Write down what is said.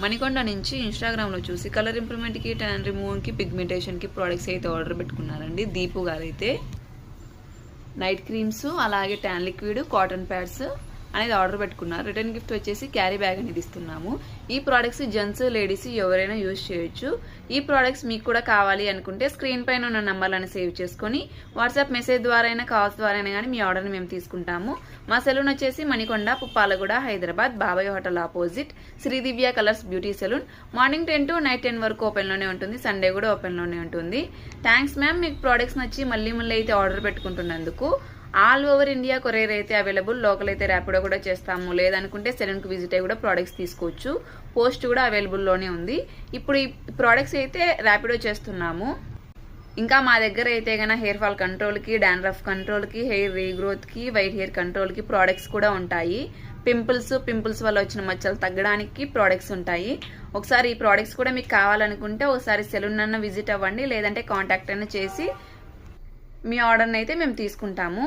మణికొండ నుంచి ఇన్స్టాగ్రామ్లో చూసి కలర్ ఇంప్రూవ్మెంట్కి, ట్యాన్ రిమూవ్కి, పిగ్మెంటేషన్కి ప్రోడక్ట్స్ అయితే ఆర్డర్ పెట్టుకున్నారండి. దీపు గారైతే నైట్ క్రీమ్స్, అలాగే ట్యాన్ లిక్విడ్, కాటన్ ప్యాడ్స్ అనేది ఆర్డర్ పెట్టుకున్నారు. రిటర్న్ గిఫ్ట్ వచ్చేసి క్యారీ బ్యాగ్ అనేది ఇస్తున్నాము. ఈ ప్రోడక్ట్స్ జెంట్స్, లేడీస్ ఎవరైనా యూజ్ చేయొచ్చు. ఈ ప్రోడక్ట్స్ మీకు కూడా కావాలి అనుకుంటే స్క్రీన్ పైన ఉన్న నంబర్లను సేవ్ చేసుకొని వాట్సాప్ మెసేజ్ ద్వారా అయినా, కాల్స్ ద్వారా అయినా కానీ మీ ఆర్డర్ని మేము తీసుకుంటాము. మా సెలూన్ వచ్చేసి Manikonda, Puppalaguda, Hyderabad, Babai hotel opposite Sridivya colours beauty salon. Morning 10 to night 10 వరకు ఓపెన్లోనే ఉంటుంది. సండే కూడా ఓపెన్లోనే ఉంటుంది. థ్యాంక్స్ మ్యామ్, మీకు ప్రోడక్ట్స్ నచ్చి మళ్ళీ అయితే ఆర్డర్ పెట్టుకుంటున్నందుకు. ఆల్ ఓవర్ ఇండియా కొరియర్ అయితే అవైలబుల్. లోకల్ అయితే ర్యాపిడో కూడా చేస్తాము. లేదనుకుంటే సెలూన్కి విజిట్ అయ్యి కూడా ప్రోడక్ట్స్ తీసుకోవచ్చు. పోస్ట్ కూడా అవైలబుల్లోనే ఉంది. ఇప్పుడు ఈ ప్రోడక్ట్స్ అయితే ర్యాపిడో చేస్తున్నాము. ఇంకా మా దగ్గర అయితే కన్నా హెయిర్ ఫాల్ కంట్రోల్కి, డాండ్రఫ్ కంట్రోల్కి, హెయిర్ రీగ్రోత్కి, వైట్ హెయిర్ కంట్రోల్కి ప్రోడక్ట్స్ కూడా ఉంటాయి. పింపుల్స్ వల్ల వచ్చిన మచ్చలు తగ్గడానికి ప్రోడక్ట్స్ ఉంటాయి. ఒకసారి ఈ ప్రోడక్ట్స్ కూడా మీకు కావాలనుకుంటే ఒకసారి సెలూన్ అన్న విజిట్ అవ్వండి. లేదంటే కాంటాక్ట్ అయినా చేసి మీ ఆర్డర్ని అయితే మేము తీసుకుంటాము.